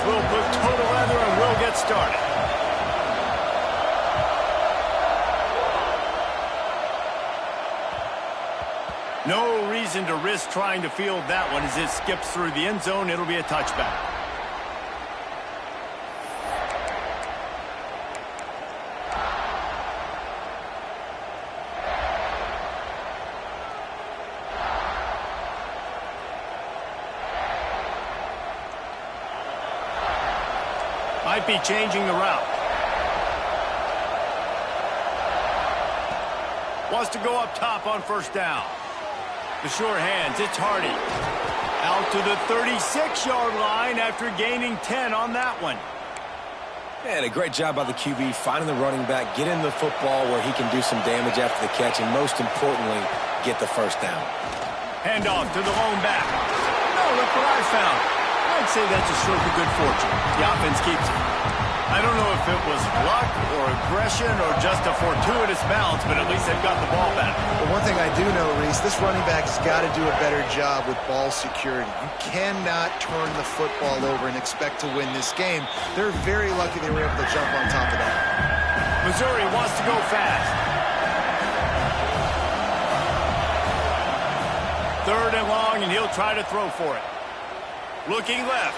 we'll put total leather and we'll get started. No reason to risk trying to field that one as it skips through the end zone. It'll be a touchback. Might be changing the route. Wants to go up top on first down. The short hands, it's Hardy. Out to the 36-yard line after gaining 10 on that one. And a great job by the QB finding the running back, getting the football where he can do some damage after the catch, and most importantly, get the first down. Handoff to the lone back. Oh, look what I found. I'd say that's a stroke of good fortune. The offense keeps it. I don't know if it was luck or aggression or just a fortuitous bounce, but at least they've got the ball back. Well, one thing I do know, Reese, this running back has got to do a better job with ball security. You cannot turn the football over and expect to win this game. They're very lucky they were able to jump on top of that. Missouri wants to go fast. 3rd and long, and he'll try to throw for it. Looking left.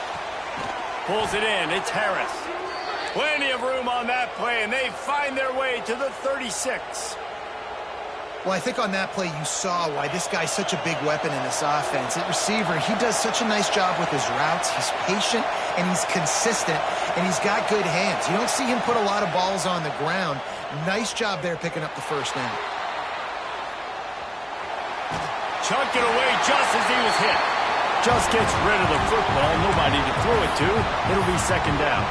Pulls it in. It's Harris. Plenty of room on that play, and they find their way to the 36. Well, I think on that play you saw why this guy's such a big weapon in this offense. At receiver, he does such a nice job with his routes. He's patient, and he's consistent, and he's got good hands. You don't see him put a lot of balls on the ground. Nice job there picking up the first down. Chunked it away just as he was hit. Just gets rid of the football. Nobody to throw it to. It'll be 2nd down.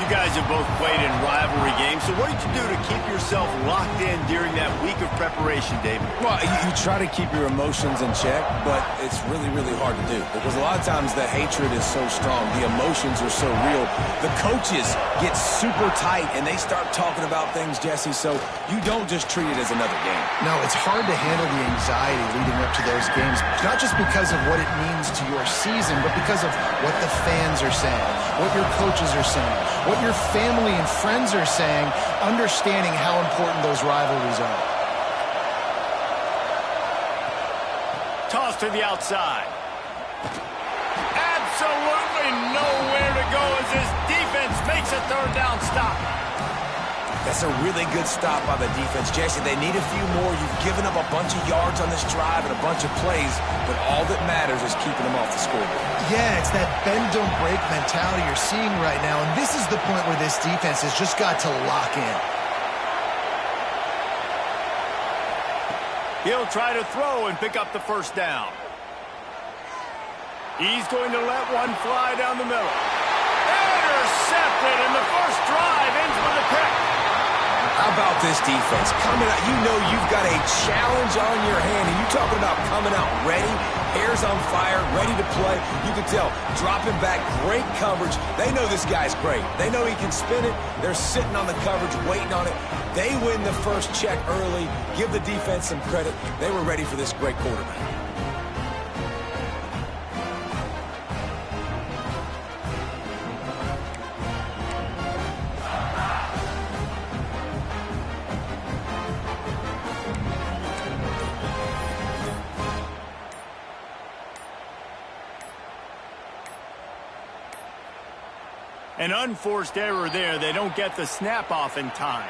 You guys have both played in rivalry games, so what did you do to keep yourself locked in during that week of preparation, David? Well, you try to keep your emotions in check, but it's really, really hard to do because a lot of times the hatred is so strong. The emotions are so real. The coaches get super tight, and they start talking about things, Jesse, so you don't just treat it as another game. No, it's hard to handle the anxiety leading up to those games, not just because of what it means to your season, but because of what the fans are saying, what your coaches are saying, what your family and friends are saying, understanding how important those rivalries are. Toss to the outside. Absolutely nowhere to go as this defense makes a 3rd down stop. That's a really good stop by the defense, Jesse. They need a few more. You've given up a bunch of yards on this drive and a bunch of plays, but all that matters is keeping them off the scoreboard. Yeah, it's that bend, don't break mentality you're seeing right now, and this is the point where this defense has just got to lock in. He'll try to throw and pick up the first down. He's going to let one fly down the middle. Intercepted, and the first drive ends with a pick. How about this defense? Coming out, you know you've got a challenge on your hand, and you're talking about coming out ready, hair's on fire, ready to play. You can tell, dropping back, great coverage. They know this guy's great. They know he can spin it. They're sitting on the coverage, waiting on it. They win the first check early. Give the defense some credit. They were ready for this great quarterback. An unforced error there. They don't get the snap off in time.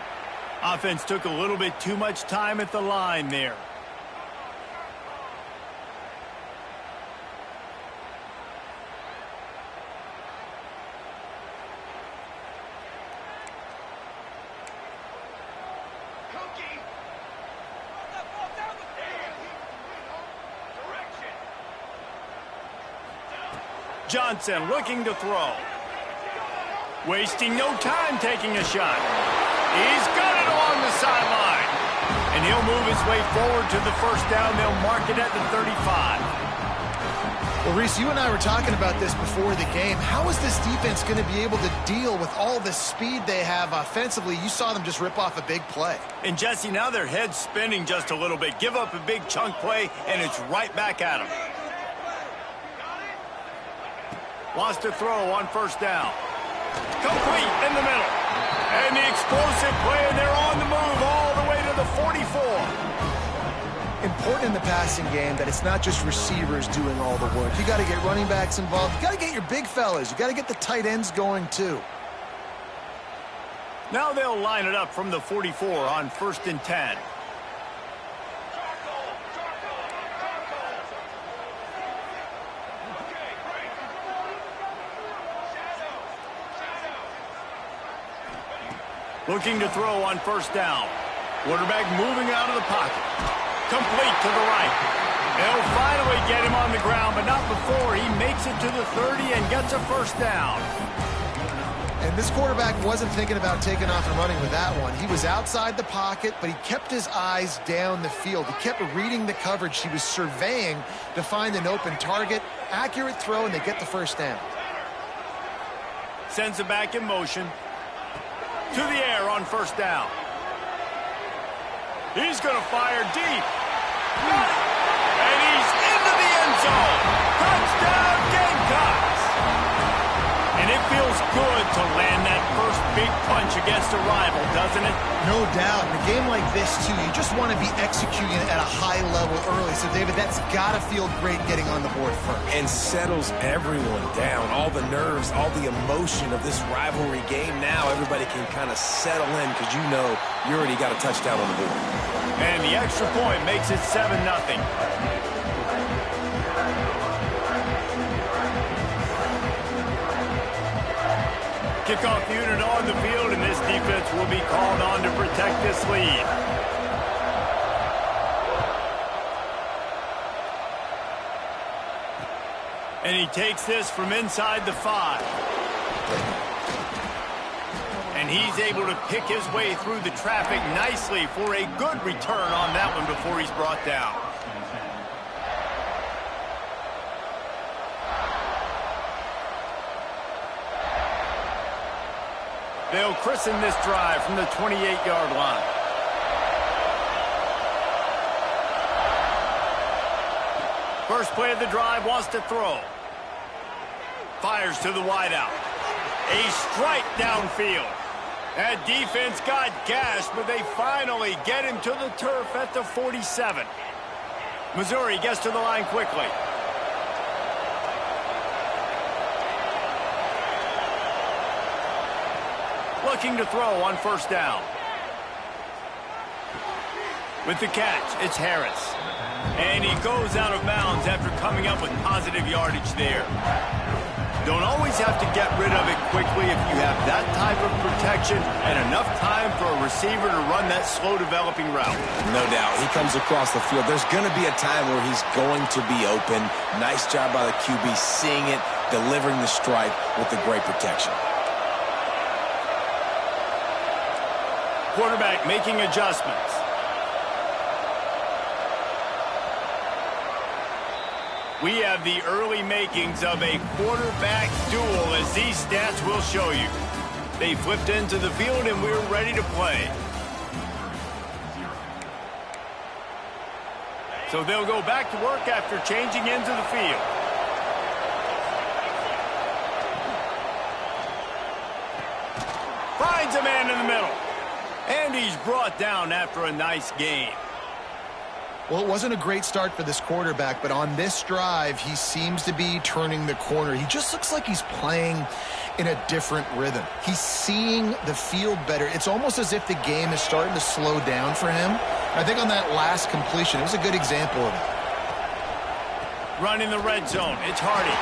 Offense took a little bit too much time at the line there. Johnson looking to throw. Wasting no time taking a shot. He's got it along the sideline. And he'll move his way forward to the first down. They'll mark it at the 35. Well, Reese, you and I were talking about this before the game. How is this defense going to be able to deal with all the speed they have offensively? You saw them just rip off a big play. And, Jesse, now their head's spinning just a little bit. Give up a big chunk play, and it's right back at them. Wants to throw on first down. Complete in the middle. And the explosive play, and they're on the move all the way to the 44. Important in the passing game that it's not just receivers doing all the work. You got to get running backs involved. You got to get your big fellas. You got to get the tight ends going too. Now they'll line it up from the 44 on 1st and 10. Looking to throw on first down. Quarterback moving out of the pocket. Complete to the right. They'll finally get him on the ground, but not before he makes it to the 30 and gets a first down. And this quarterback wasn't thinking about taking off and running with that one. He was outside the pocket, but he kept his eyes down the field. He kept reading the coverage. He was surveying to find an open target. Accurate throw, and they get the first down. Sends it back in motion. To the air on first down. He's going to fire deep. And he's into the end zone. Touchdown, Gamecocks. And it feels good to land that first big punch against a rival, doesn't it? No doubt. In a game like this, too, you just want to be executing at a high level early. So, David, that's got to feel great getting on the board first. And settles everyone down. All the nerves, all the emotion of this rivalry game. Now everybody can kind of settle in because you know you already got a touchdown on the board. And the extra point makes it 7-0. Kickoff unit on the field, and this defense will be called on to protect this lead. And he takes this from inside the 5. And he's able to pick his way through the traffic nicely for a good return on that one before he's brought down. They'll christen this drive from the 28-yard line. First play of the drive, wants to throw. Fires to the wideout. A strike downfield. That defense got gashed, but they finally get him to the turf at the 47. Missouri gets to the line quickly. Looking to throw on first down. With the catch, it's Harris. And he goes out of bounds after coming up with positive yardage there. Don't always have to get rid of it quickly if you have that type of protection and enough time for a receiver to run that slow-developing route. No doubt. He comes across the field. There's going to be a time where he's going to be open. Nice job by the QB seeing it, delivering the strike with the great protection. Quarterback making adjustments. We have the early makings of a quarterback duel, as these stats will show you. They flipped into the field, and we're ready to play. So they'll go back to work after changing into the field. Finds a man in the middle. And he's brought down after a nice gain. Well, it wasn't a great start for this quarterback, but on this drive, he seems to be turning the corner. He just looks like he's playing in a different rhythm. He's seeing the field better. It's almost as if the game is starting to slow down for him. I think on that last completion, it was a good example of it. Running the red zone, it's Hardy.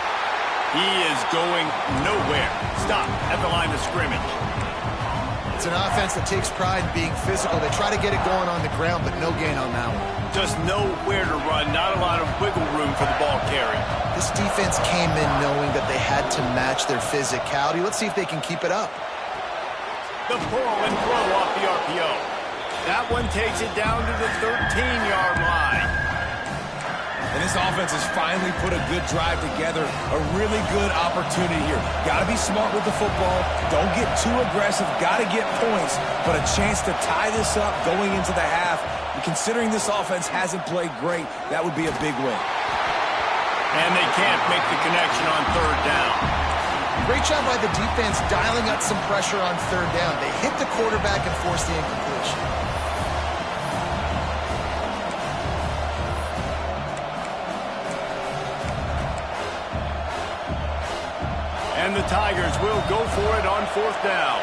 He is going nowhere. Stop at the line of scrimmage. It's an offense that takes pride in being physical. They try to get it going on the ground, but no gain on that one. Just nowhere to run, not a lot of wiggle room for the ball carry. This defense came in knowing that they had to match their physicality. Let's see if they can keep it up. The pull and throw off the RPO. That one takes it down to the 13-yard line. And this offense has finally put a good drive together. A really good opportunity here. Got to be smart with the football. Don't get too aggressive. Got to get points. But a chance to tie this up going into the half. And considering this offense hasn't played great, that would be a big win. And they can't make the connection on third down. Great job by the defense dialing up some pressure on third down. They hit the quarterback and forced the incompletion. And the Tigers will go for it on fourth down.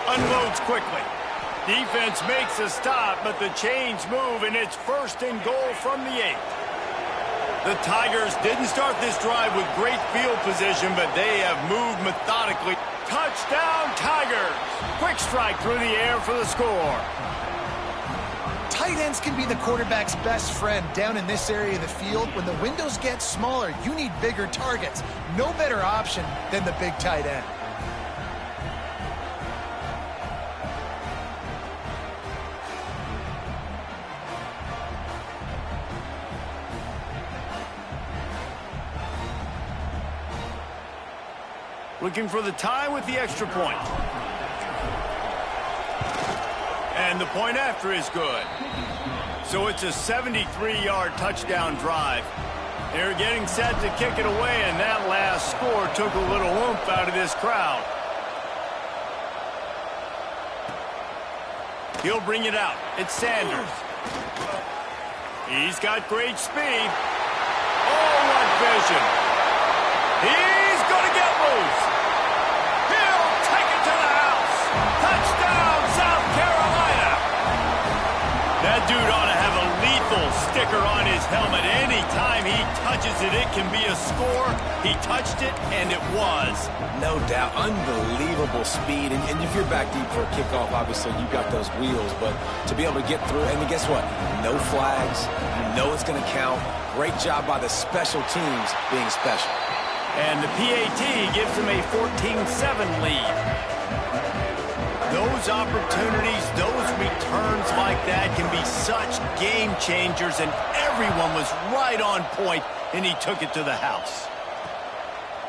Unloads quickly. Defense makes a stop, but the chains move, and it's first and goal from the 8. The Tigers didn't start this drive with great field position, but they have moved methodically. Touchdown, Tigers! Quick strike through the air for the score. Tight ends can be the quarterback's best friend down in this area of the field. When the windows get smaller, you need bigger targets. No better option than the big tight end. Looking for the tie with the extra point. And the point after is good. So it's a 73-yard touchdown drive. They're getting set to kick it away, and that last score took a little oomph out of this crowd. He'll bring it out. It's Sanders. He's got great speed. Oh, what vision. He's going to get loose. He'll take it to the house. Touchdown, South Carolina. That dude ought to have a lethal sticker on his helmet. Anytime he touches it, it can be a score. He touched it, and it was. No doubt. Unbelievable speed. And if you're back deep for a kickoff, obviously you got those wheels. But to be able to get through, and guess what? No flags. You know it's going to count. Great job by the special teams being special. And the PAT gives them a 14-7 lead. Those opportunities, those returns like that can be such game changers, and everyone was right on point, and he took it to the house.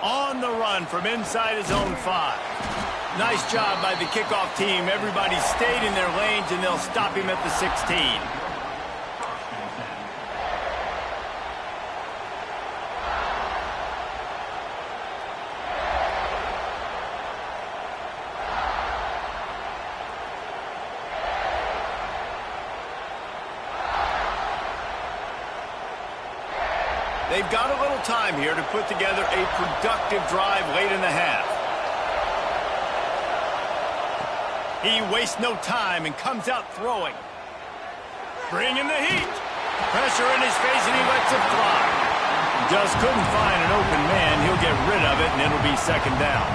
On the run from inside his own 5. Nice job by the kickoff team. Everybody stayed in their lanes, and they'll stop him at the 16. They've got a little time here to put together a productive drive late in the half. He wastes no time and comes out throwing. Bringing the heat. Pressure in his face, and he lets it fly. Just couldn't find an open man. He'll get rid of it, and it'll be second down.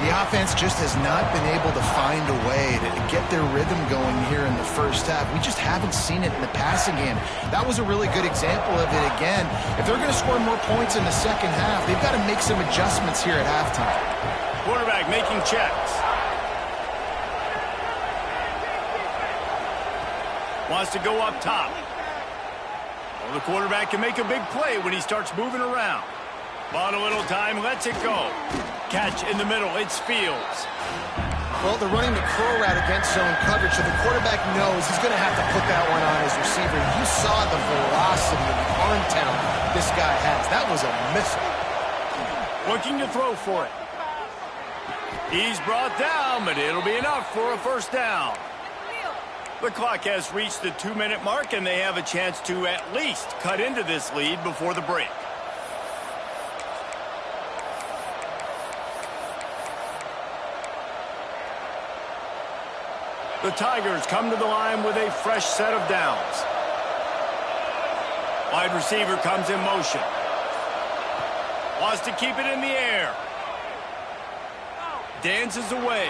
The offense just has not been able to find a way to get their rhythm going here in the first half. We just haven't seen it in the passing game. That was a really good example of it again. If they're going to score more points in the second half, they've got to make some adjustments here at halftime. Quarterback making checks. Wants to go up top. Well, the quarterback can make a big play when he starts moving around. Bought a little time, lets it go. Catch in the middle, it's Fields. Well, they're running the curl route against zone coverage, so the quarterback knows he's going to have to put that one on his receiver. You saw the velocity and the arm talent this guy has. That was a missile. Looking to throw for it. He's brought down, but it'll be enough for a first down. The clock has reached the 2-minute mark, and they have a chance to at least cut into this lead before the break. The Tigers come to the line with a fresh set of downs. Wide receiver comes in motion. Wants to keep it in the air. Dances away.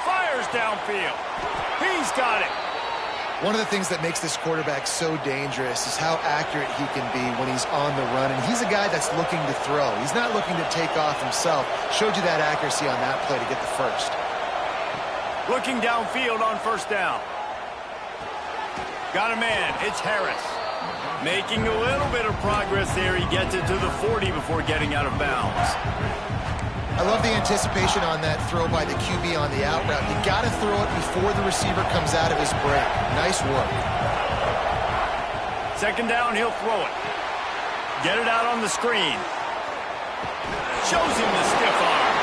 Fires downfield. He's got it. One of the things that makes this quarterback so dangerous is how accurate he can be when he's on the run. And he's a guy that's looking to throw. He's not looking to take off himself. Showed you that accuracy on that play to get the first. Looking downfield on first down. Got a man. It's Harris. Making a little bit of progress there. He gets it to the 40 before getting out of bounds. I love the anticipation on that throw by the QB on the out route. You got to throw it before the receiver comes out of his break. Nice work. Second down, he'll throw it. Get it out on the screen. Shows him the stiff arm.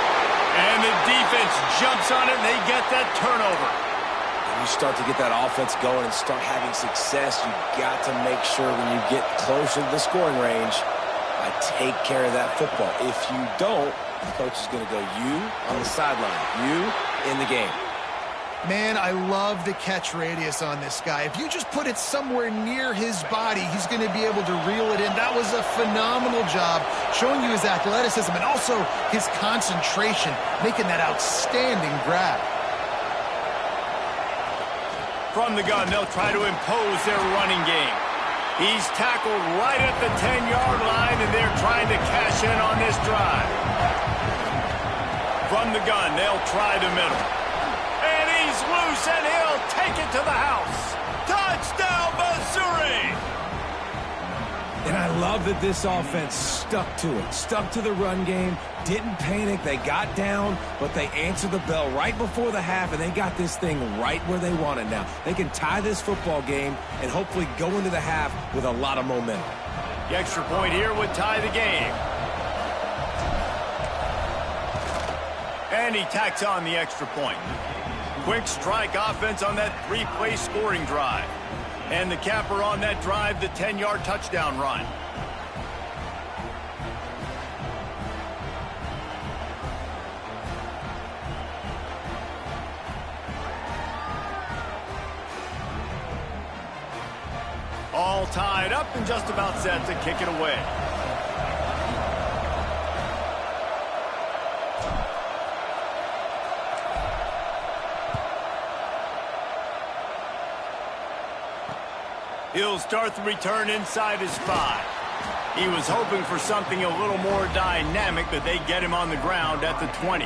And the defense jumps on it, and they get that turnover. When you start to get that offense going and start having success, you got to make sure when you get closer to the scoring range, take care of that football. If you don't, the coach is going to go, you on the sideline, you in the game. Man, I love the catch radius on this guy. If you just put it somewhere near his body, he's going to be able to reel it in. That was a phenomenal job showing you his athleticism and also his concentration, making that outstanding grab. From the gun, they'll try to impose their running game. He's tackled right at the 10-yard line, and they're trying to cash in on this drive. From the gun, they'll try the middle. And he's loose, and he'll take it to the house. Touchdown, Missouri! And I love that this offense stuck to it, stuck to the run game, didn't panic. They got down, but they answered the bell right before the half, and they got this thing right where they want it now. They can tie this football game and hopefully go into the half with a lot of momentum. The extra point here would tie the game. And he tacks on the extra point. Quick strike offense on that three-play scoring drive. And the capper on that drive, the 10-yard touchdown run. All tied up and just about set to kick it away. He'll start the return inside his 5. He was hoping for something a little more dynamic, but they get him on the ground at the 20.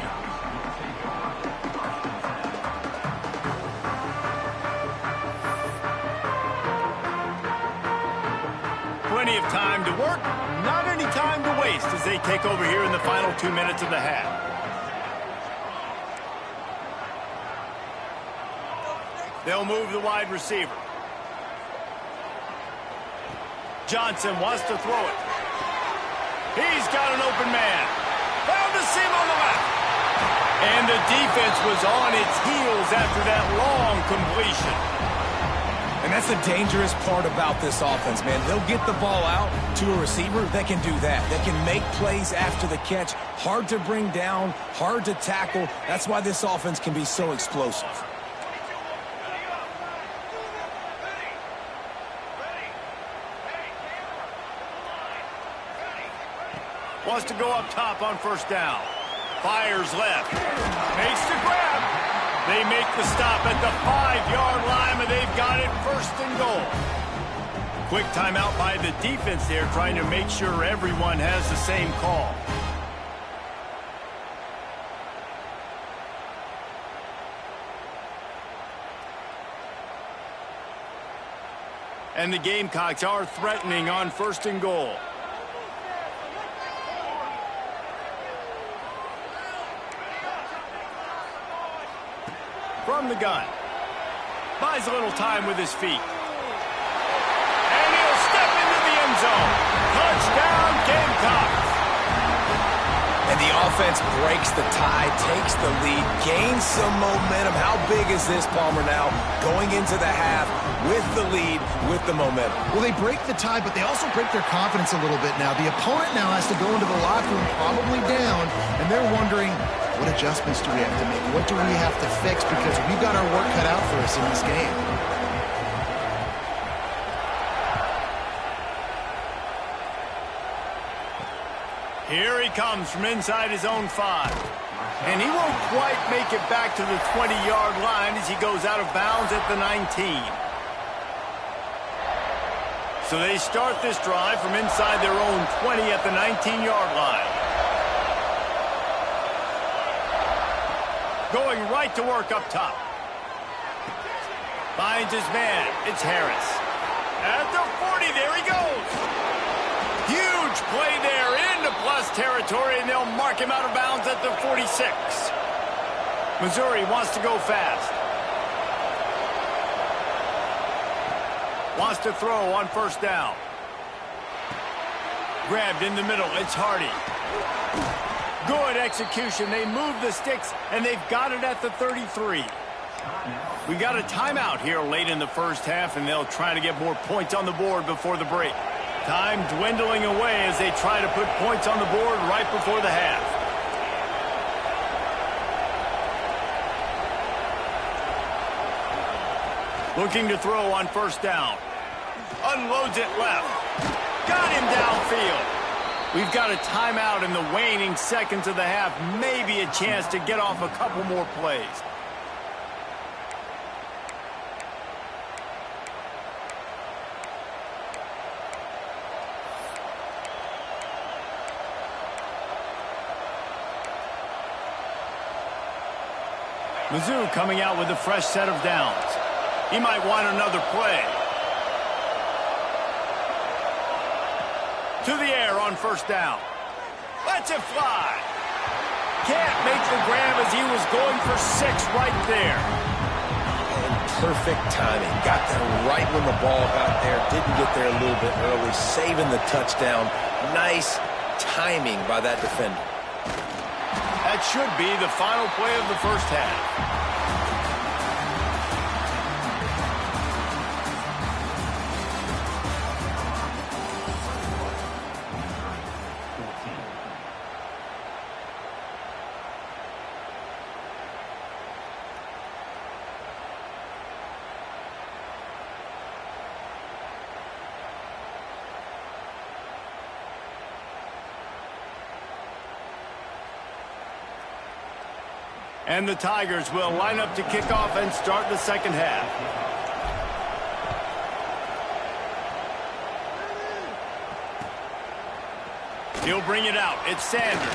Plenty of time to work, not any time to waste as they take over here in the final 2 minutes of the half. They'll move the wide receiver. Johnson wants to throw it. He's got an open man. Found a seam on the left. And the defense was on its heels after that long completion. And that's the dangerous part about this offense, man. They'll get the ball out to a receiver that can do that. They can make plays after the catch. Hard to bring down, hard to tackle. That's why this offense can be so explosive. Wants to go up top on first down. Fires left. Makes the grab. They make the stop at the 5-yard line, and they've got it first and goal. Quick timeout by the defense there, trying to make sure everyone has the same call. And the Gamecocks are threatening on first and goal. From the gun. Buys a little time with his feet. And he'll step into the end zone. Touchdown, Gamecocks. And the offense breaks the tie, takes the lead, gains some momentum. How big is this, Palmer, now going into the half with the lead, with the momentum? Well, they break the tie, but they also break their confidence a little bit now. The opponent now has to go into the locker room probably down, and they're wondering, what adjustments do we have to make? What do we have to fix? Because we've got our work cut out for us in this game. Here he comes from inside his own 5. And he won't quite make it back to the 20-yard line as he goes out of bounds at the 19. So they start this drive from inside their own 20 at the 19-yard line. Going right to work up top. Finds his man. It's Harris. At the 40, there he goes. Huge Huge play there into plus territory, and they'll mark him out of bounds at the 46. Missouri wants to go fast. Wants to throw on first down. Grabbed in the middle. It's Hardy. Good execution. They move the sticks, and they've got it at the 33. We got a timeout here late in the first half, and they'll try to get more points on the board before the break. Time dwindling away as they try to put points on the board right before the half. Looking to throw on first down. Unloads it left. Got him downfield. We've got a timeout in the waning seconds of the half. Maybe a chance to get off a couple more plays. Mizzou coming out with a fresh set of downs. He might want another play. To the air on first down. Lets it fly. Can't make the grab as he was going for 6 right there. And perfect timing. Got there right when the ball got there. Didn't get there a little bit early. Saving the touchdown. Nice timing by that defender. That should be the final play of the first half. And the Tigers will line up to kick off and start the second half. He'll bring it out. It's Sanders.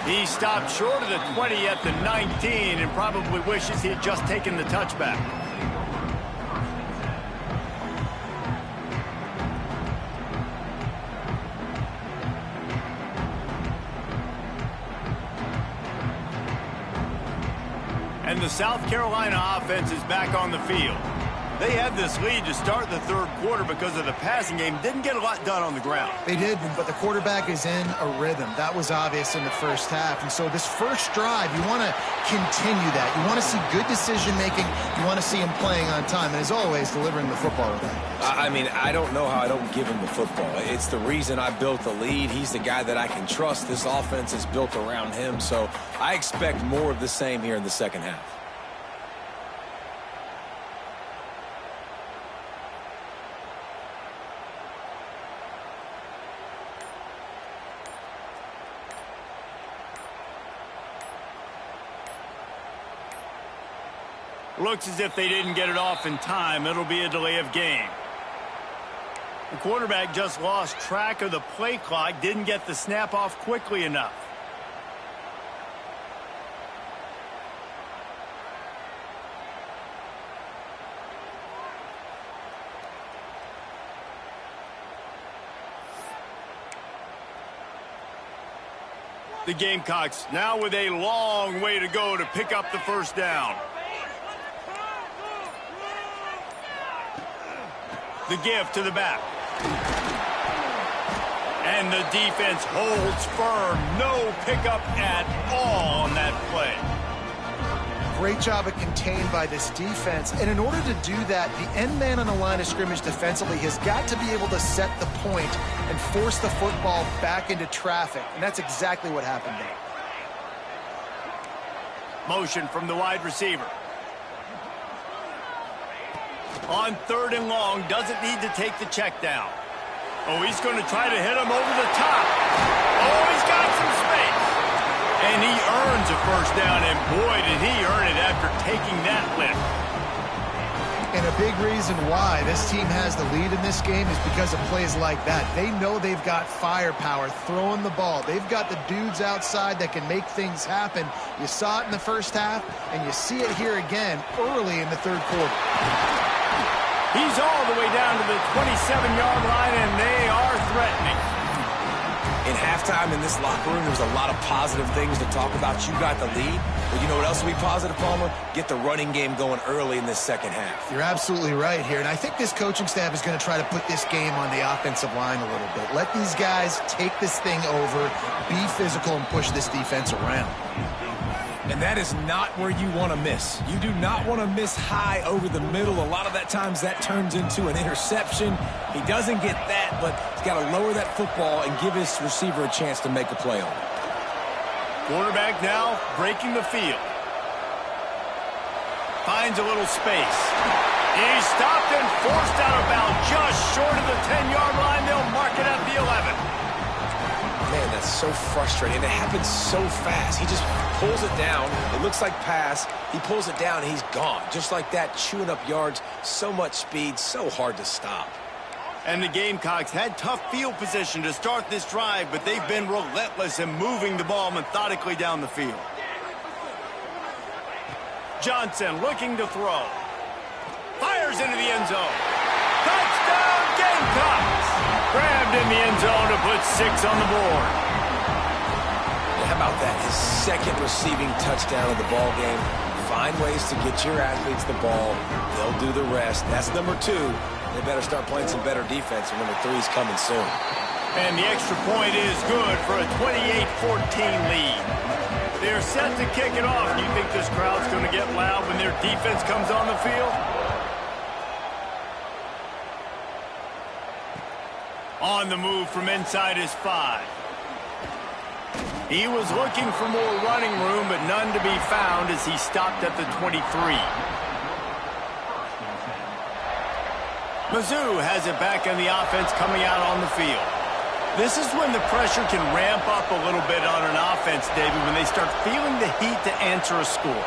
He stopped short of the 20 at the 19 and probably wishes he had just taken the touchback. And the South Carolina offense is back on the field. They had this lead to start the third quarter because of the passing game. Didn't get a lot done on the ground. They did, but the quarterback is in a rhythm. That was obvious in the first half. And so this first drive, you want to continue that. You want to see good decision-making. You want to see him playing on time. And as always, delivering the football with that. I mean, I don't know how I don't give him the football. It's the reason I built the lead. He's the guy that I can trust. This offense is built around him. So I expect more of the same here in the second half. Looks as if they didn't get it off in time. It'll be a delay of game. The quarterback just lost track of the play clock, didn't get the snap off quickly enough. The Gamecocks now with a long way to go to pick up the first down. The give to the back. And the defense holds firm. No pickup at all on that play. Great job of contained by this defense. And in order to do that, the end man on the line of scrimmage defensively has got to be able to set the point and force the football back into traffic. And that's exactly what happened there. Motion from the wide receiver. On third and long, doesn't need to take the check down. Oh, he's going to try to hit him over the top. Oh, he's got some space. And he earns a first down, and boy, did he earn it after taking that lift. And a big reason why this team has the lead in this game is because of plays like that. They know they've got firepower throwing the ball. They've got the dudes outside that can make things happen. You saw it in the first half, and you see it here again early in the third quarter. He's all the way down to the 27-yard line, and they are threatening. In halftime in this locker room, there's a lot of positive things to talk about. You got the lead. But you know what else will be positive, Palmer? Get the running game going early in this second half. You're absolutely right here. And I think this coaching staff is going to try to put this game on the offensive line a little bit. Let these guys take this thing over, be physical, and push this defense around. And that is not where you want to miss. You do not want to miss high over the middle. A lot of that times that turns into an interception. He doesn't get that, but he's got to lower that football and give his receiver a chance to make a play on it. Quarterback now breaking the field. Finds a little space. He's stopped and forced out of bounds just short of the 10-yard line. They'll mark it at the 11. Man, that's so frustrating. It happens so fast. He just pulls it down. It looks like pass. He pulls it down, and he's gone. Just like that, chewing up yards. So much speed, so hard to stop. And the Gamecocks had tough field position to start this drive, but they've been relentless in moving the ball methodically down the field. Johnson looking to throw. Fires into the end zone. Touchdown, Gamecocks! Grabbed in the end zone to put 6 on the board. How about that? His second receiving touchdown of the ball game. Find ways to get your athletes the ball. They'll do the rest. That's number 2. They better start playing some better defense, and number 3 is coming soon. And the extra point is good for a 28-14 lead. They're set to kick it off. Do you think this crowd's going to get loud when their defense comes on the field? On the move from inside his 5. He was looking for more running room, but none to be found as he stopped at the 23. Mizzou has it back in the offense coming out on the field. This is when the pressure can ramp up a little bit on an offense, David, when they start feeling the heat to answer a score.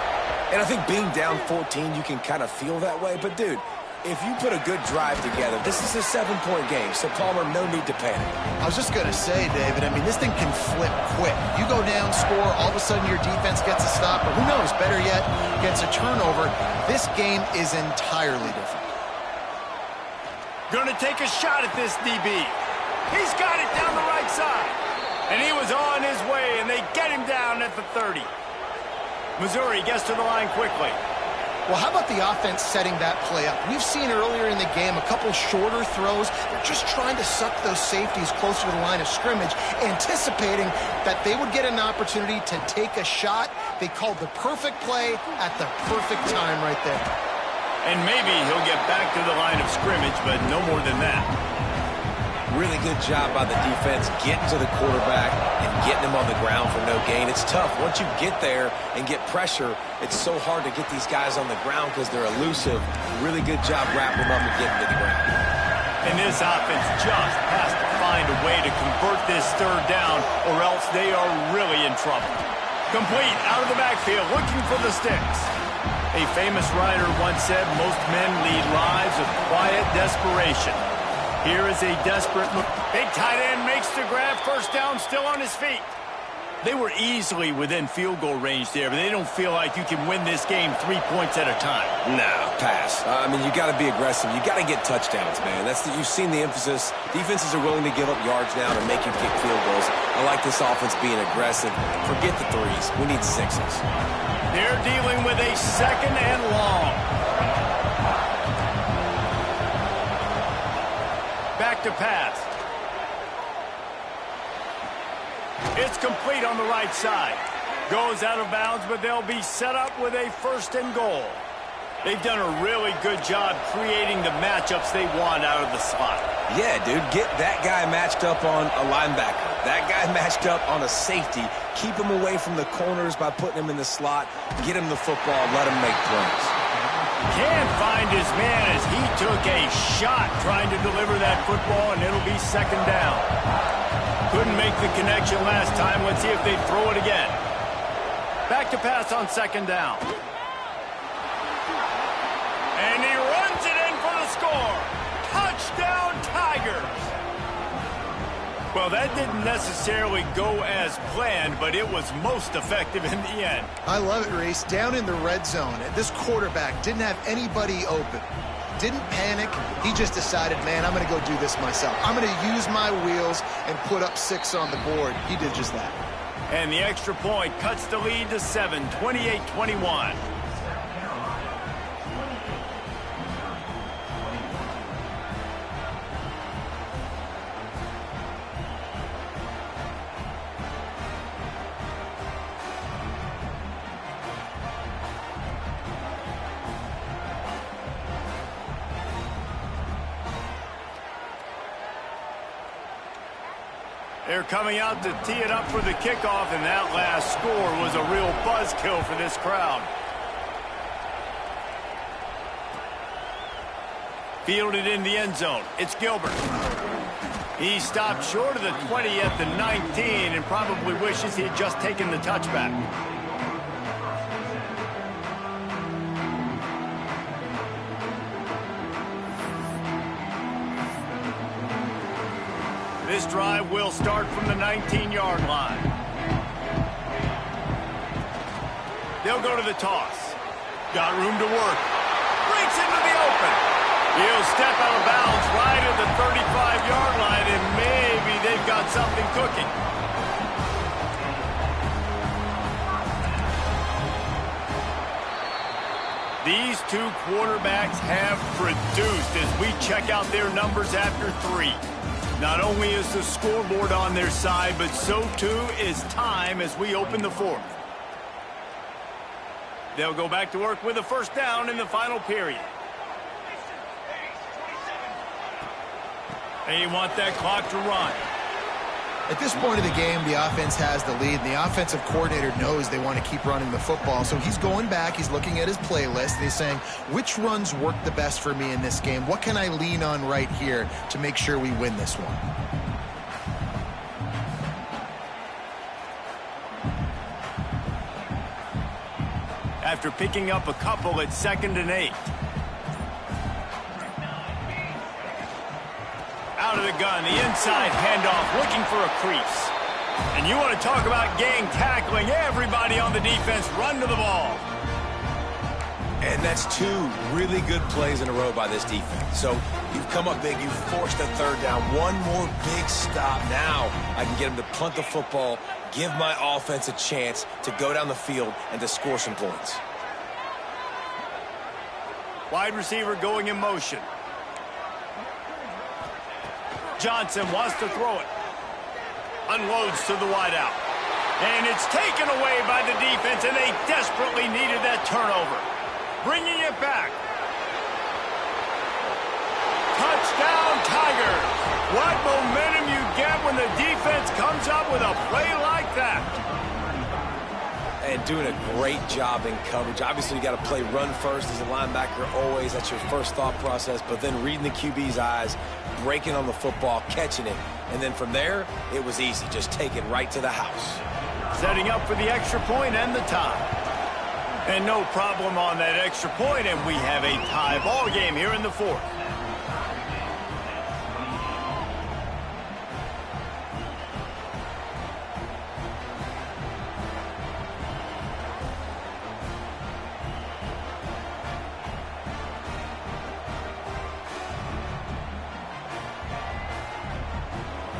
And I think being down 14, you can kind of feel that way. But, dude, if you put a good drive together, this is a 7-point game, so Palmer, no need to panic. I was just going to say, David, I mean, this thing can flip quick. You go down, score, all of a sudden your defense gets a stop, or who knows, better yet, gets a turnover. This game is entirely different. Going to take a shot at this DB. He's got it down the right side. And he was on his way, and they get him down at the 30. Missouri gets to the line quickly. Well, how about the offense setting that play up? We've seen earlier in the game a couple shorter throws. They're just trying to suck those safeties closer to the line of scrimmage, anticipating that they would get an opportunity to take a shot. They called the perfect play at the perfect time right there. And maybe he'll get back to the line of scrimmage, but no more than that. Really good job by the defense getting to the quarterback and getting him on the ground for no gain. It's tough. Once you get there and get pressure, it's so hard to get these guys on the ground because they're elusive. Really good job wrapping them up and getting to the ground. And this offense just has to find a way to convert this third down, or else they are really in trouble. Complete out of the backfield, looking for the sticks. A famous writer once said, most men lead lives of quiet desperation. Here is a desperate move. Big tight end makes the grab, first down, still on his feet. They were easily within field goal range there, but they don't feel like you can win this game 3 points at a time. No, pass. I mean, you got to be aggressive. You got to get touchdowns, man. You've seen the emphasis. Defenses are willing to give up yards now to make you kick field goals. I like this offense being aggressive. Forget the 3s. We need 6s. They're dealing with a second and long. Back to pass. It's complete on the right side. Goes out of bounds, but they'll be set up with a first and goal. They've done a really good job creating the matchups they want out of the slot. Yeah, dude, get that guy matched up on a linebacker. That guy matched up on a safety. Keep him away from the corners by putting him in the slot. Get him the football. Let him make plays. Can't find his man as he took a shot trying to deliver that football, and it'll be second down. Couldn't make the connection last time. Let's see if they throw it again. Back to pass on second down. And he runs it in for the score. Touchdown, Tigers. Well, that didn't necessarily go as planned, but it was most effective in the end. I love it, Reese. Down in the red zone, this quarterback didn't have anybody open. didn't panic. He just decided, man, I'm going to go do this myself. I'm going to use my wheels and put up 6 on the board. He did just that. And the extra point cuts the lead to 7, 28-21. They're coming out to tee it up for the kickoff, and that last score was a real buzzkill for this crowd. Fielded in the end zone. It's Gilbert. He stopped short of the 20 at the 19 and probably wishes he had just taken the touchback. This drive will start from the 19-yard line. They'll go to the toss. Got room to work. Breaks into the open. He'll step out of bounds right at the 35-yard line, and maybe they've got something cooking. These two quarterbacks have produced as we check out their numbers after 3. Not only is the scoreboard on their side, but so too is time as we open the 4th. They'll go back to work with a first down in the final period. They want that clock to run. At this point of the game, the offense has the lead, and the offensive coordinator knows they want to keep running the football. So he's going back, he's looking at his playlist, and he's saying, which runs work the best for me in this game? What can I lean on right here to make sure we win this one? After picking up a couple at 2nd and 8. Out of the gun, the inside handoff, looking for a crease. And you want to talk about gang tackling. Everybody on the defense run to the ball. And that's 2 really good plays in a row by this defense. So you've come up big, you've forced a 3rd down. One more big stop. Now I can get him to punt the football, give my offense a chance to go down the field and to score some points. Wide receiver going in motion. Johnson wants to throw it. Unloads to the wideout. And it's taken away by the defense, and they desperately needed that turnover. Bringing it back. Touchdown, Tigers. What momentum you get when the defense comes up with a play like that. And doing a great job in coverage. Obviously, you got to play run first as a linebacker always. That's your first thought process. But then reading the QB's eyes, breaking on the football, catching it. And then from there, it was easy. Just take it right to the house. Setting up for the extra point and the tie. And no problem on that extra point, and we have a tie ball game here in the 4th.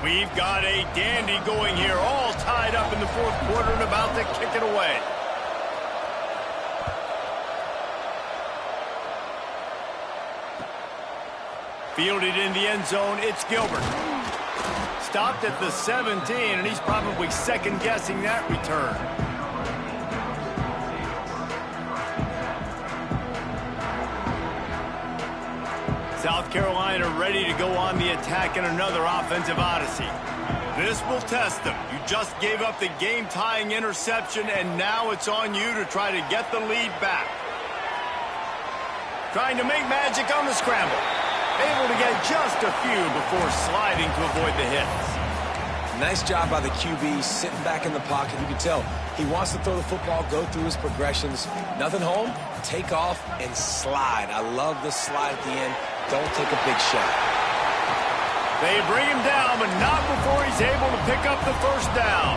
We've got a dandy going here, all tied up in the 4th quarter and about to kick it away. Fielded in the end zone, it's Gilbert. Stopped at the 17, and he's probably second-guessing that return. South Carolina ready to go on the attack in another offensive odyssey. This will test them. You just gave up the game-tying interception, and now it's on you to try to get the lead back. Trying to make magic on the scramble. Able to get just a few before sliding to avoid the hits. Nice job by the QB, sitting back in the pocket. You can tell he wants to throw the football, go through his progressions. Nothing home, take off, and slide. I love the slide at the end. Don't take a big shot. They bring him down, but not before he's able to pick up the first down.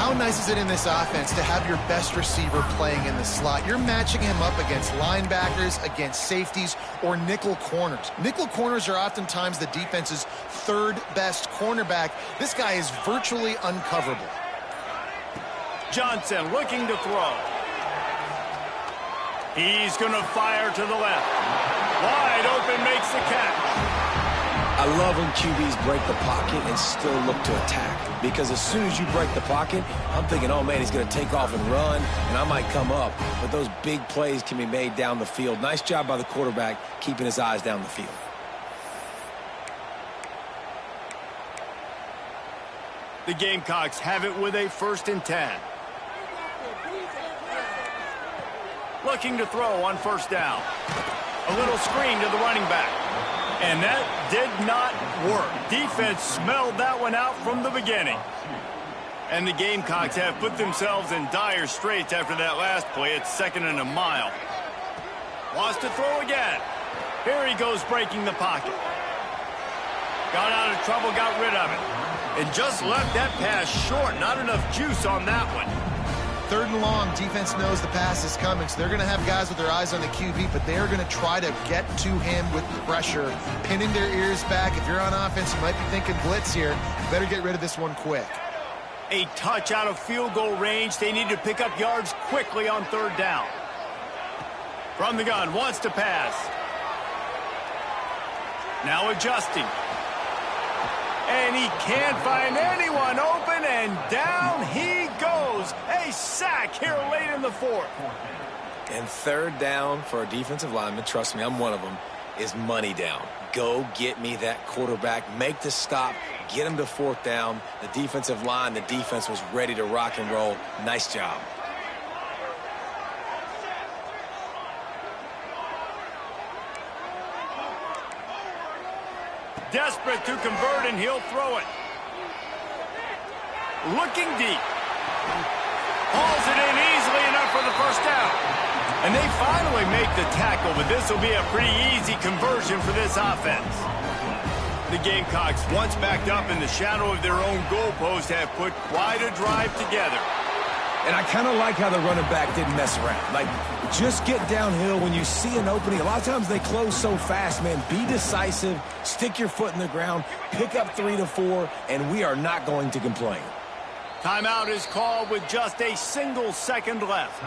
How nice is it in this offense to have your best receiver playing in the slot? You're matching him up against linebackers, against safeties, or nickel corners. Nickel corners are oftentimes the defense's third best cornerback. This guy is virtually uncoverable. Johnson looking to throw. He's going to fire to the left. Wide open, makes the catch. I love when QBs break the pocket and still look to attack. Because as soon as you break the pocket, I'm thinking, oh, man, he's going to take off and run, and I might come up. But those big plays can be made down the field. Nice job by the quarterback keeping his eyes down the field. The Gamecocks have it with a 1st and 10. Looking to throw on 1st down. A little screen to the running back. And that did not work. Defense smelled that one out from the beginning. And the Gamecocks have put themselves in dire straits after that last play. It's 2nd and a mile. Wants to throw again. Here he goes breaking the pocket. Got out of trouble, got rid of it. And just left that pass short. Not enough juice on that one. 3rd and long, defense knows the pass is coming, so they're going to have guys with their eyes on the QB, but they're going to try to get to him with pressure, pinning their ears back. If you're on offense, you might be thinking blitz here. You better get rid of this one quick. A touch out of field goal range. They need to pick up yards quickly on 3rd down. From the gun, wants to pass. Now adjusting. And he can't find anyone open, and down he goes. A sack here late in the 4th. And 3rd down for a defensive lineman, trust me, I'm one of them, is money down. Go get me that quarterback, make the stop, get him to 4th down. The defensive line, the defense was ready to rock and roll. Nice job. Desperate to convert, and he'll throw it. Looking deep. Hauls it in easily enough for the 1st down. And they finally make the tackle, but this will be a pretty easy conversion for this offense. The Gamecocks, once backed up in the shadow of their own goalpost, have put quite a drive together. And I kind of like how the running back didn't mess around. Like, just get downhill when you see an opening. A lot of times they close so fast, man. Be decisive, stick your foot in the ground, pick up 3 to 4, and we are not going to complain. Timeout is called with just a single second left.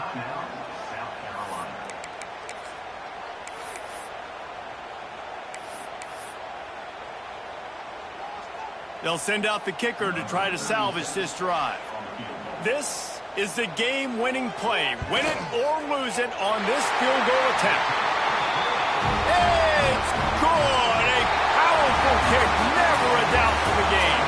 They'll send out the kicker to try to salvage this drive. This is the game-winning play. Win it or lose it on this field goal attempt. It's good. A powerful kick. Never a doubt for the game.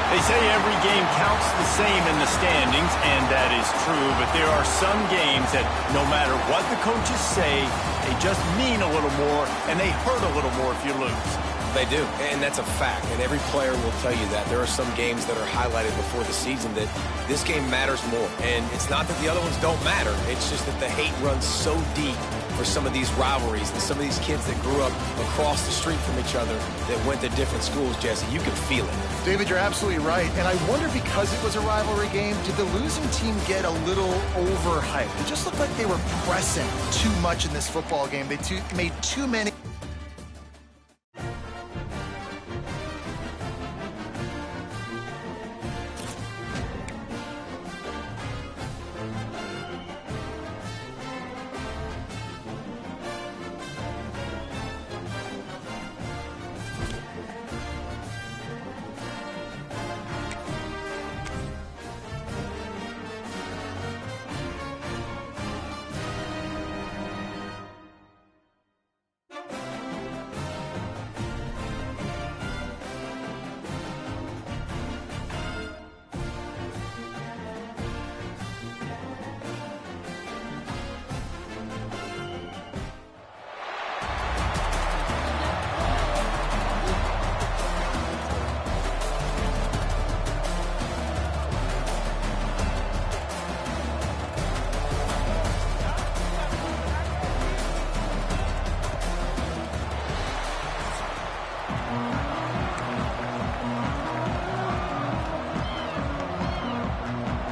They say every game counts the same in the standings, and that is true, but there are some games that no matter what the coaches say, they just mean a little more, and they hurt a little more if you lose. They do, and that's a fact, and every player will tell you that. There are some games that are highlighted before the season that this game matters more, and it's not that the other ones don't matter. It's just that the hate runs so deep for some of these rivalries and some of these kids that grew up across the street from each other that went to different schools, Jesse. You can feel it. David, you're absolutely right, and I wonder, because it was a rivalry game, did the losing team get a little overhyped? It just looked like they were pressing too much in this football game. They made too many...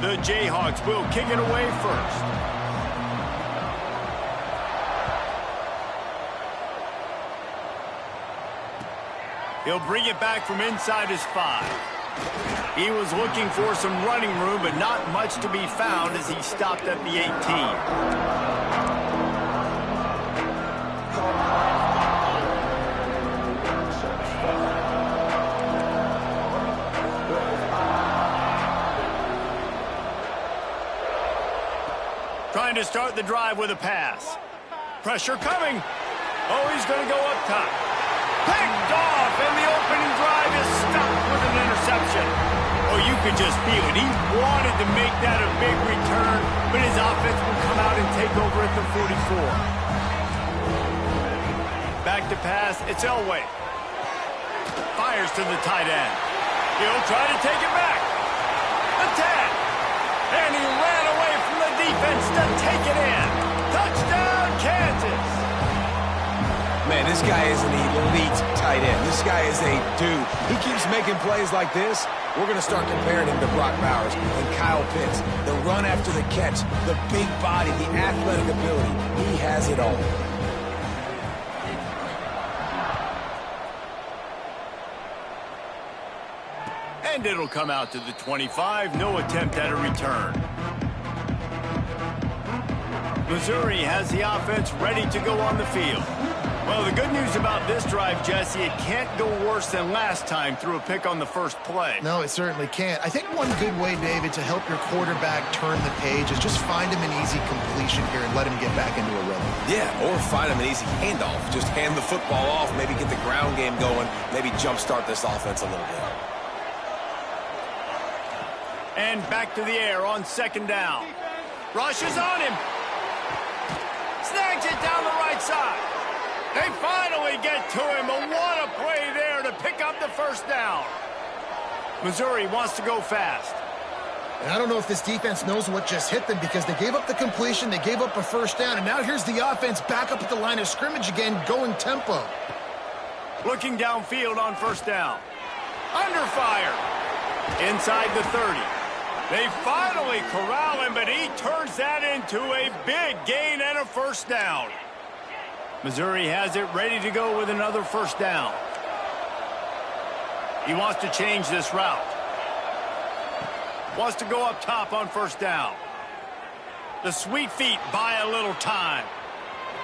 The Jayhawks will kick it away first. He'll bring it back from inside his 5. He was looking for some running room, but not much to be found as he stopped at the 18. Trying to start the drive with a pass. Pressure coming. Oh, he's going to go up top. Picked off, and the opening drive is stopped with an interception. Oh, you could just feel it. He wanted to make that a big return, but his offense will come out and take over at the 44. Back to pass. It's Elway. Fires to the tight end. He'll try to take it back. Attack. And he ran away from the defense to take it in. Touchdown, Kansas. Man, this guy is an elite tight end. This guy is a dude. He keeps making plays like this. We're going to start comparing him to Brock Bowers and Kyle Pitts. The run after the catch, the big body, the athletic ability. He has it all. And it'll come out to the 25. No attempt at a return. Missouri has the offense ready to go on the field. Well, the good news about this drive, Jesse, it can't go worse than last time through a pick on the first play. No, it certainly can't. I think one good way, David, to help your quarterback turn the page is just find him an easy completion here and let him get back into a rhythm. Yeah, or find him an easy handoff. Just hand the football off, maybe get the ground game going, maybe jumpstart this offense a little bit. And back to the air on second down. Rushes on him. Snags it down the right side. They finally get to him. But what a play there to pick up the first down. Missouri wants to go fast. And I don't know if this defense knows what just hit them because they gave up the completion, they gave up a first down, and now here's the offense back up at the line of scrimmage again, going tempo. Looking downfield on first down. Under fire. Inside the 30. They finally corral him, but he turns that into a big gain and a first down. Missouri has it ready to go with another first down. He wants to change this route. Wants to go up top on first down. The sweet feet buy a little time.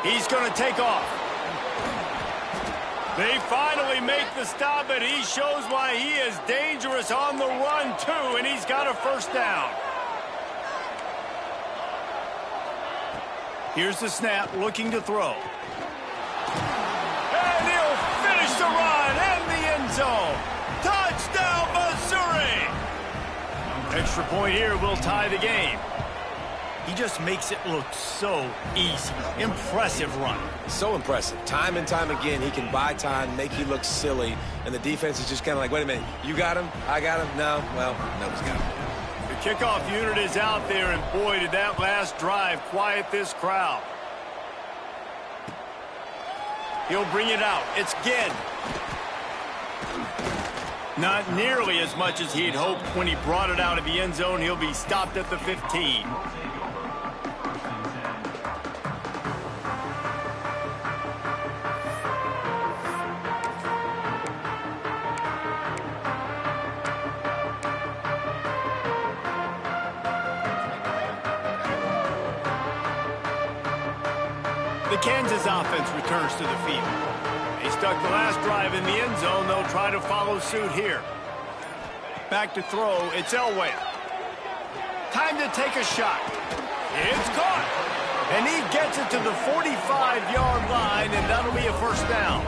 He's going to take off. They finally make the stop, but he shows why he is dangerous on the run, too, and he's got a first down. Here's the snap, looking to throw. And he'll finish the run and the end zone. Touchdown, Missouri! Extra point here will tie the game. He just makes it look so easy. Impressive run. So impressive. Time and time again, he can buy time, make you look silly, and the defense is just kind of like, wait a minute, you got him? I got him? No? Well, no one's got him. The kickoff unit is out there, and boy, did that last drive quiet this crowd. He'll bring it out. It's Ginn. Not nearly as much as he'd hoped when he brought it out of the end zone. He'll be stopped at the 15. The Kansas offense returns to the field. They stuck the last drive in the end zone. They'll try to follow suit here. Back to throw. It's Elway. Time to take a shot. It's caught. And he gets it to the 45-yard line, and that'll be a first down.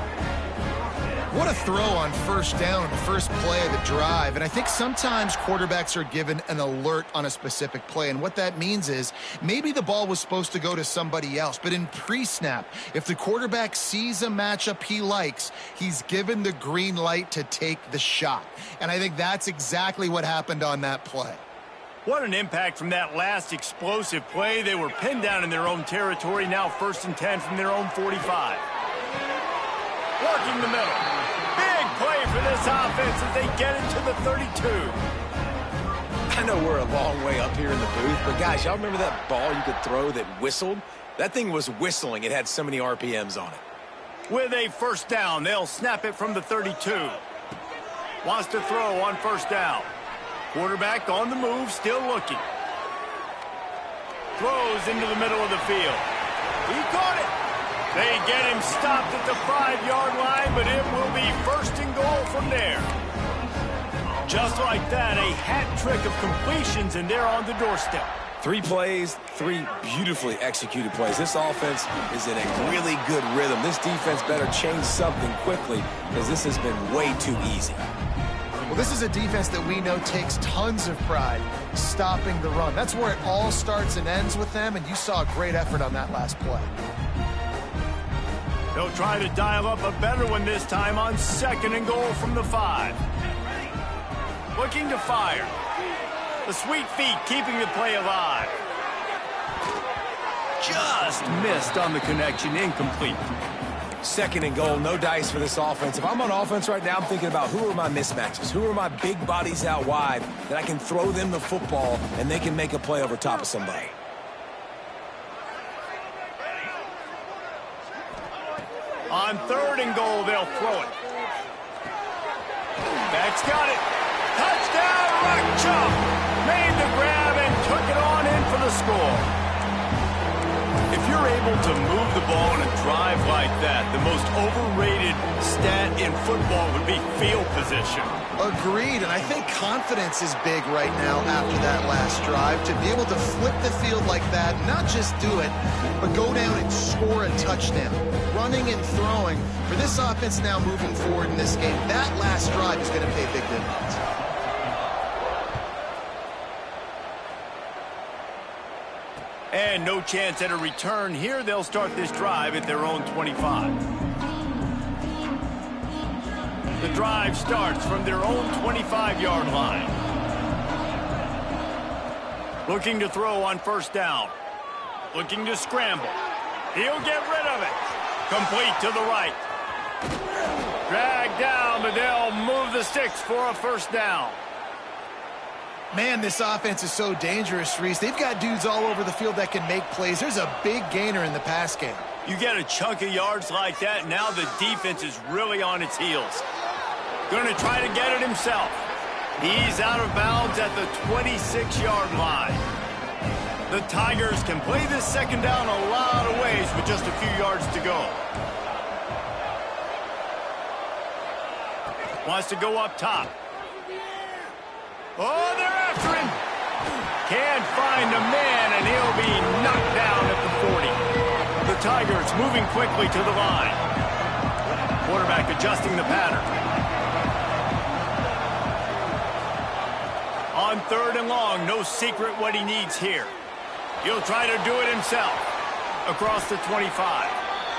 What a throw on first down on the first play of the drive. And I think sometimes quarterbacks are given an alert on a specific play. And what that means is maybe the ball was supposed to go to somebody else. But in pre-snap, if the quarterback sees a matchup he likes, he's given the green light to take the shot. And I think that's exactly what happened on that play. What an impact from that last explosive play. They were pinned down in their own territory. Now 1st and 10 from their own 45. Working the middle. Big play for this offense as they get it to the 32. I know we're a long way up here in the booth, but guys, y'all remember that ball you could throw that whistled? That thing was whistling. It had so many RPMs on it. With a first down, they'll snap it from the 32. Wants to throw on first down. Quarterback on the move, still looking. Throws into the middle of the field. He caught it. They get him stopped at the 5-yard line, but it will be first and goal from there. Just like that, a hat trick of completions, and they're on the doorstep. 3 plays, 3 beautifully executed plays. This offense is in a really good rhythm. This defense better change something quickly because this has been way too easy. Well, this is a defense that we know takes tons of pride stopping the run. That's where it all starts and ends with them, and you saw a great effort on that last play. They'll try to dial up a better one this time on second and goal from the 5. Looking to fire. The sweet feet keeping the play alive. Just missed on the connection, incomplete. Second and goal, no dice for this offense. If I'm on offense right now, I'm thinking about who are my mismatches? Who are my big bodies out wide that I can throw them the football and they can make a play over top of somebody. On third and goal, they'll throw it. Back's got it. Touchdown, Rock Chump. Made the grab and took it on in for the score. If you're able to move the ball in a drive like that, the most overrated stat in football would be field position. Agreed, and I think confidence is big right now after that last drive. To be able to flip the field like that, not just do it, but go down and score a touchdown. Running and throwing, for this offense now moving forward in this game, that last drive is going to pay big dividends. And no chance at a return here. They'll start this drive at their own 25. The drive starts from their own 25-yard line. Looking to throw on first down. Looking to scramble. He'll get rid of it. Complete to the right. Dragged down, but they'll move the sticks for a first down. Man, this offense is so dangerous, Reese. They've got dudes all over the field that can make plays. There's a big gainer in the pass game. You get a chunk of yards like that, now the defense is really on its heels. Going to try to get it himself. He's out of bounds at the 26-yard line. The Tigers can play this second down a lot of ways with just a few yards to go. Wants to go up top. Oh, they're after him. Can't find a man, and he'll be knocked down at the 40. The Tigers moving quickly to the line. Quarterback adjusting the pattern. On third and long, no secret what he needs here. He'll try to do it himself. Across the 25.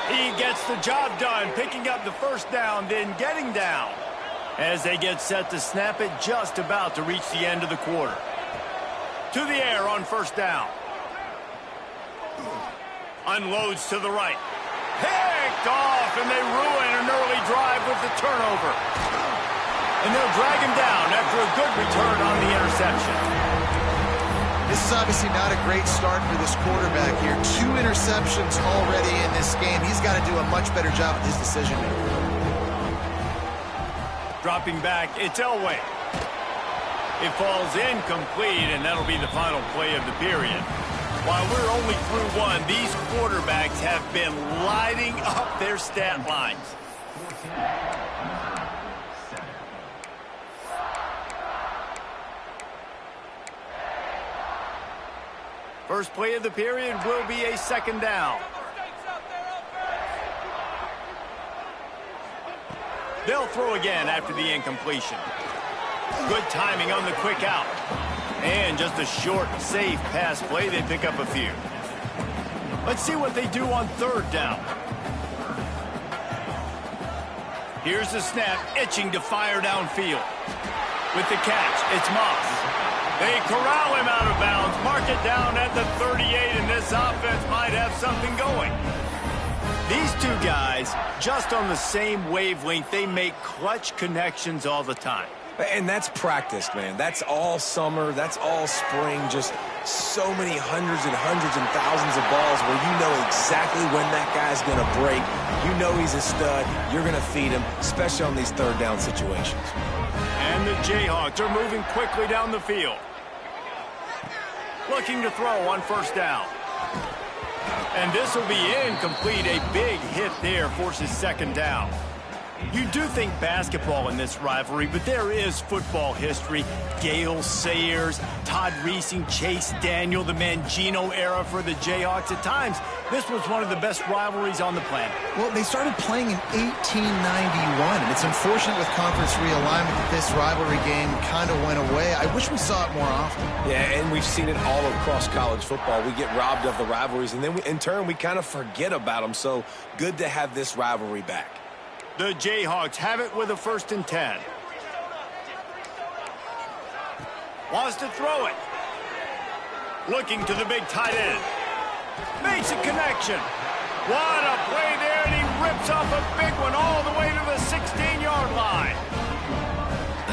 He gets the job done, picking up the first down, then getting down. As they get set to snap it, just about to reach the end of the quarter. To the air on first down. Unloads to the right. Picked off, and they ruin an early drive with the turnover. And they'll drag him down after a good return on the interception. This is obviously not a great start for this quarterback here. 2 interceptions already in this game. He's got to do a much better job with his decision-making. Dropping back, it's Elway. It falls incomplete, and that'll be the final play of the period. While we're only through one, these quarterbacks have been lighting up their stat lines. First play of the period will be a second down. They'll throw again after the incompletion. Good timing on the quick out. And just a short, safe pass play. They pick up a few. Let's see what they do on third down. Here's the snap, itching to fire downfield. With the catch, it's Moss. They corral him out of bounds, mark it down at the 38, and this offense might have something going. These two guys, just on the same wavelength, they make clutch connections all the time. And that's practiced, man. That's all summer. That's all spring. Just so many hundreds and thousands of balls where you know exactly when that guy's going to break. You know he's a stud. You're going to feed him, especially on these third down situations. And the Jayhawks are moving quickly down the field. Looking to throw on first down. And this will be incomplete. A big hit there forces second down. You do think basketball in this rivalry, but there is football history. Gale Sayers, Todd Reesing, Chase Daniel, the Mangino era for the Jayhawks. At times, this was one of the best rivalries on the planet. Well, they started playing in 1891, and it's unfortunate with conference realignment that this rivalry game kind of went away. I wish we saw it more often. Yeah, and we've seen it all across college football. We get robbed of the rivalries, and then in turn, we kind of forget about them. So good to have this rivalry back. The Jayhawks have it with a 1st and 10. Wants to throw it. Looking to the big tight end. Makes a connection. What a play there, and he rips off a big one all the way to the 16-yard line.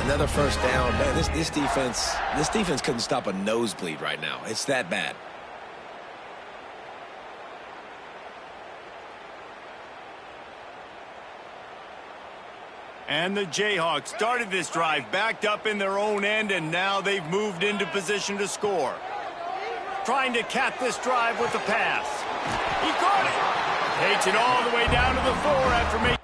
Another first down. Man, this defense couldn't stop a nosebleed right now. It's that bad. And the Jayhawks started this drive backed up in their own end, and now they've moved into position to score. Trying to cap this drive with the pass. He caught it. Takes it all the way down to the 4 after making...